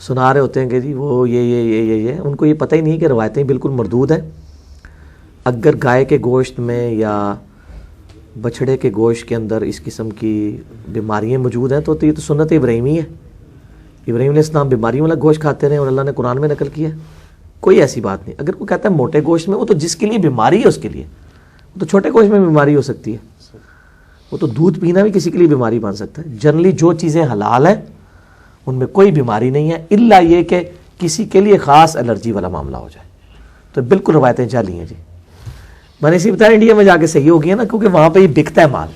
سنا رہے ہوتے ہیں کہ جی وہ یہ ان کو یہ پتہ ہی نہیں کہ روایتیں بالکل مردود ہیں. اگر گائے کے گوشت میں یا بچھڑے کے گوشت کے اندر اس قسم کی بیماریاں موجود ہیں تو یہ تو سنت ابراہیمی ہے. ابراہیم علیہ السلام بیماریوں والا گوشت کھاتے رہے اور اللہ نے قرآن میں نقل کیا. کوئی ایسی بات نہیں. اگر کوئی کہتا ہے موٹے گوشت میں، وہ تو جس کے لیے بیماری ہے اس کے لیے، وہ تو چھوٹے گوشت میں بیماری ہو سکتی ہے. وہ تو دودھ پینا بھی کسی کے لیے بیماری بن سکتا ہے. جنرلی جو چیزیں حلال ہیں ان میں کوئی بیماری نہیں ہے، الا یہ کہ کسی کے لیے خاص الرجی والا معاملہ ہو جائے تو بالکل روایتیں جعلی ہیں جی. میں نے اسی بتایا انڈیا میں جا کے صحیح ہو گیا نا، کیونکہ وہاں پہ یہ بکتا ہے مال،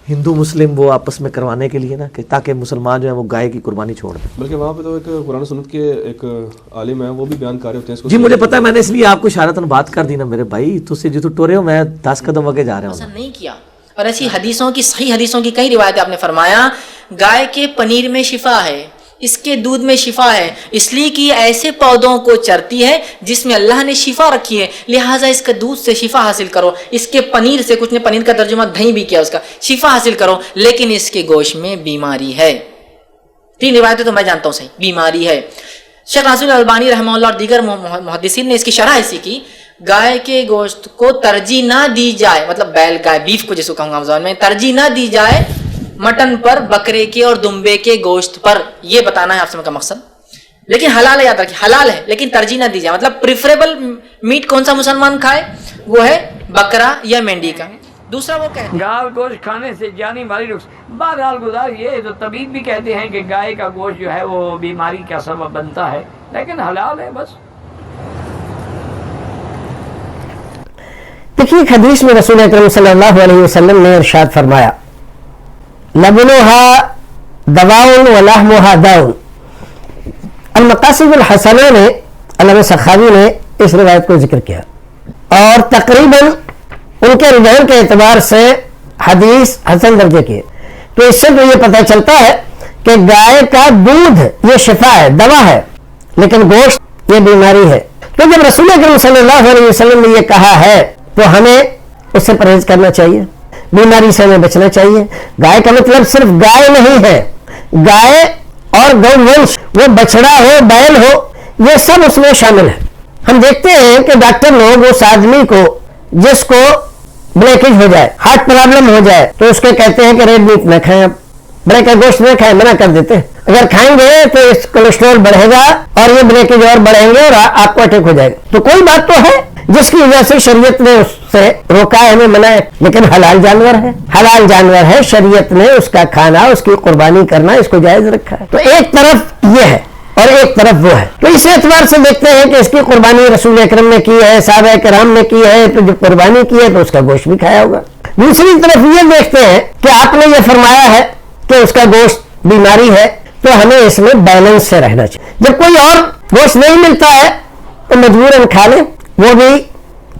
ہندو مسلم وہ آپس میں کروانے کے لیے نا، کہ تاکہ مسلمان جو ہیں وہ گائے کی قربانی چھوڑ دیں. بلکہ وہاں پہ تو ایک قرآن سنت کے ایک عالم ہیں، وہ بھی بیان کر رہے ہوتے ہیں اس کو. جی مجھے پتا ہے، میں نے اس لیے آپ کو اشارتاً بات کر دی نا میرے بھائی، تو سے جو تو ٹورے ہو میں 10 قدم آگے جا رہا ہوں. نہیں کیا. اور ایسی حدیثوں کی، صحیح حدیثوں کی کئی روایتیں آپ نے فرمایا گائے کے پنیر میں شفا ہے، اس کے دودھ میں شفا ہے، اس لیے کہ یہ ایسے پودوں کو چرتی ہے جس میں اللہ نے شفا رکھی ہے، لہٰذا اس کے دودھ سے شفا حاصل کرو. اس کے پنیر سے، کچھ نے پنیر کا ترجمہ دہی بھی کیا، اس کا شفا حاصل کرو، لیکن اس کے گوشت میں بیماری ہے. 3 روایتیں تو میں جانتا ہوں صحیح، بیماری ہے. شیخ ناصر البانی رحمہ اللہ اور دیگر محدثین نے اس کی شرح ایسی کی، گائے کے گوشت کو ترجیح نہ دی جائے، مطلب بیل گائے بیف کو جس کو کہوں گا زبان میں، ترجیح نہ دی جائے مٹن پر، بکرے کے اور دمبے کے گوشت پر. یہ بتانا ہے آپ سے کا مقصد. لیکن حلال ہے، یاد رکھیے حلال ہے لیکن ترجیح نہ دی جائے. مطلب پریفریبل میٹ کون سا مسلمان کھائے، وہ ہے بکرا یا مینڈی کا. دوسرا وہ کہتے ہیں گائے گوشت کھانے سے جانی ماری نقصان. بہرحال گزار یہ تو طبیب بھی کہتے ہیں کہ گائے کا گوشت جو ہے وہ بیماری کا سبب بنتا ہے، لیکن حلال ہے بس. دیکھیے ایک حدیث میں رسول اکرم صلی اللہ علیہ وسلم نے ارشاد فرمایا، لبنها دواء ولحمها داء. المقاصد الحسنہ نے علامہ سخاوی نے اس روایت کو ذکر کیا اور تقریباً ان کے رجحان کے اعتبار سے حدیث حسن درجے کی. تو اس سے تو یہ پتہ چلتا ہے کہ گائے کا دودھ یہ شفا ہے، دوا ہے، لیکن گوشت یہ بیماری ہے. تو جب رسول اکرم صلی اللہ علیہ وسلم نے یہ کہا ہے تو ہمیں اس سے پرہیز کرنا چاہیے، بیماری سے ہمیں بچنا چاہیے. گائے کا مطلب صرف گائے نہیں ہے، گائے اور گو ونش، وہ بچڑا ہو بیل ہو، یہ سب اس میں شامل ہے. ہم دیکھتے ہیں کہ ڈاکٹر لوگ اس آدمی کو جس کو بلیکیج ہو جائے، ہارٹ پرابلم ہو جائے، تو اس کے کہتے ہیں کہ ریڈ میٹ نہ کھائیں، آپ بڑے کا گوشت نہ کھائیں، منع کر دیتے ہیں. اگر کھائیں گے تو اس کولیسٹرول بڑھے گا اور یہ بلیکیج اور بڑھیں گے اور آپ کو اٹیک ہو جائے گا. تو کوئی بات تو ہے جس کی وجہ سے شریعت نے اس سے روکا ہے، ہمیں منع ہے، لیکن حلال جانور ہے، حلال جانور ہے، شریعت نے اس کا کھانا، اس کی قربانی کرنا اس کو جائز رکھا ہے. تو ایک طرف یہ ہے اور ایک طرف وہ ہے. تو اس اعتبار سے دیکھتے ہیں کہ اس کی قربانی رسول اکرم نے کی ہے، صحابہ کرام نے کی ہے، تو جب قربانی کی ہے تو اس کا گوشت بھی کھایا ہوگا. دوسری طرف یہ دیکھتے ہیں کہ آپ نے یہ فرمایا ہے کہ اس کا گوشت بیماری ہے، تو ہمیں اس میں بیلنس سے رہنا چاہیے. جب کوئی اور گوشت نہیں ملتا ہے تو مجبوراً کھا لیں، وہ بھی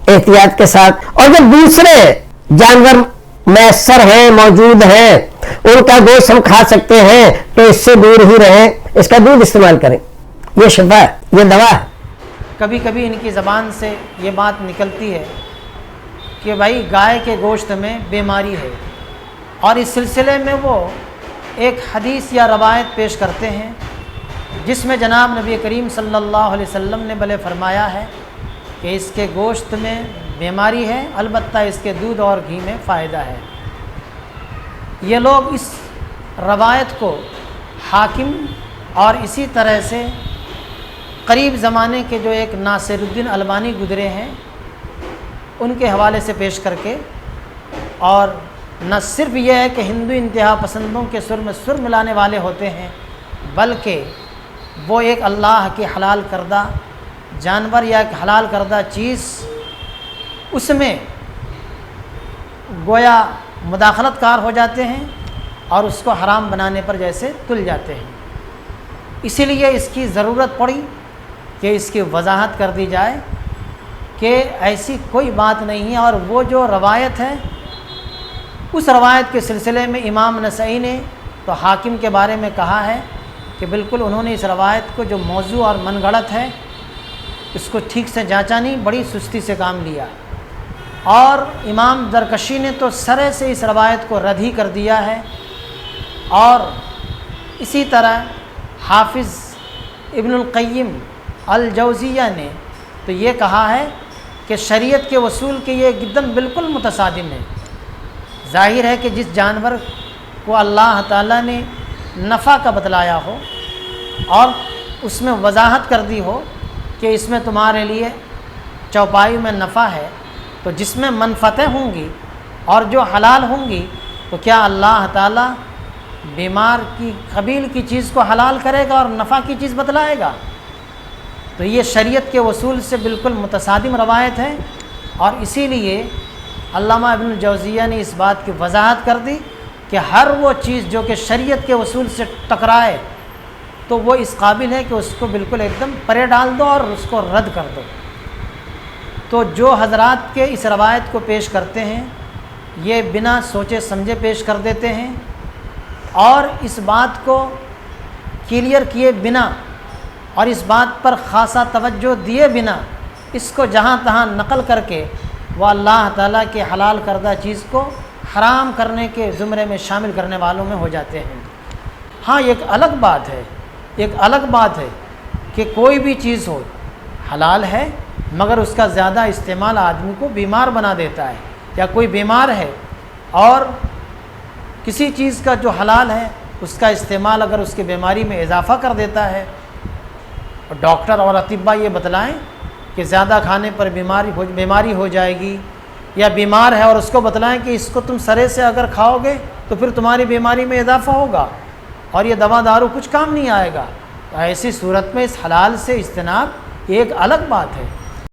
احتیاط کے ساتھ. اور جب دوسرے جانور میسر ہیں، موجود ہیں، ان کا گوشت ہم کھا سکتے ہیں تو اس سے دور ہی رہیں، اس کا دودھ استعمال کریں. یہ شفا ہے، یہ دوا ہے. کبھی کبھی ان کی زبان سے یہ بات نکلتی ہے کہ بھائی گائے کے گوشت میں بیماری ہے، اور اس سلسلے میں وہ ایک حدیث یا روایت پیش کرتے ہیں جس میں جناب نبی کریم صلی اللہ علیہ وسلم نے بھلے فرمایا ہے کہ اس کے گوشت میں بیماری ہے، البتہ اس کے دودھ اور گھی میں فائدہ ہے. یہ لوگ اس روایت کو حاکم اور اسی طرح سے قریب زمانے کے جو ایک ناصر الدین البانی گزرے ہیں ان کے حوالے سے پیش کر کے، اور نہ صرف یہ ہے کہ ہندو انتہا پسندوں کے سر میں سر ملانے والے ہوتے ہیں، بلکہ وہ ایک اللہ کے حلال کردہ جانور یا ایک حلال کردہ چیز اس میں گویا مداخلت کار ہو جاتے ہیں اور اس کو حرام بنانے پر جیسے تل جاتے ہیں. اسی لیے اس کی ضرورت پڑی کہ اس کی وضاحت کر دی جائے کہ ایسی کوئی بات نہیں ہے. اور وہ جو روایت ہے اس روایت کے سلسلے میں امام نسائی نے تو حاکم کے بارے میں کہا ہے کہ بالکل انہوں نے اس روایت کو جو موضوع اور من گھڑت ہے اس کو ٹھیک سے جانچا نہیں، بڑی سستی سے کام لیا. اور امام زرکشی نے تو سرے سے اس روایت کو رد ہی کر دیا ہے اور اسی طرح حافظ ابن القیم الجوزیہ نے تو یہ کہا ہے کہ شریعت کے اصول کے یہ ایک دم بالکل متصادم ہے۔ ظاہر ہے کہ جس جانور کو اللہ تعالیٰ نے نفع کا بتلایا ہو اور اس میں وضاحت کر دی ہو کہ اس میں تمہارے لیے چوپائی میں نفع ہے، تو جس میں منفعتیں ہوں گی اور جو حلال ہوں گی، تو کیا اللہ تعالیٰ بیمار کی قبیل کی چیز کو حلال کرے گا اور نفع کی چیز بتلائے گا؟ تو یہ شریعت کے اصول سے بالکل متصادم روایت ہے، اور اسی لیے علامہ ابن الجوزیہ نے اس بات کی وضاحت کر دی کہ ہر وہ چیز جو کہ شریعت کے اصول سے ٹکرائے تو وہ اس قابل ہے کہ اس کو بالکل ایک دم پرے ڈال دو اور اس کو رد کر دو۔ تو جو حضرات کے اس روایت کو پیش کرتے ہیں یہ بنا سوچے سمجھے پیش کر دیتے ہیں، اور اس بات کو کلیئر کیے بنا اور اس بات پر خاصا توجہ دیے بنا اس کو جہاں تہاں نقل کر کے وہ اللہ تعالیٰ کے حلال کردہ چیز کو حرام کرنے کے زمرے میں شامل کرنے والوں میں ہو جاتے ہیں۔ ہاں ایک الگ بات ہے کہ کوئی بھی چیز ہو حلال ہے مگر اس کا زیادہ استعمال آدمی کو بیمار بنا دیتا ہے، یا کوئی بیمار ہے اور کسی چیز کا جو حلال ہے اس کا استعمال اگر اس کی بیماری میں اضافہ کر دیتا ہے، اور ڈاکٹر اور اطباء یہ بتلائیں کہ زیادہ کھانے پر بیماری ہو جائے گی، یا بیمار ہے اور اس کو بتلائیں کہ اس کو تم سرے سے اگر کھاؤ گے تو پھر تمہاری بیماری میں اضافہ ہوگا اور یہ دوا دارو کچھ کام نہیں آئے گا، تو ایسی صورت میں اس حلال سے اجتناب ایک الگ بات ہے۔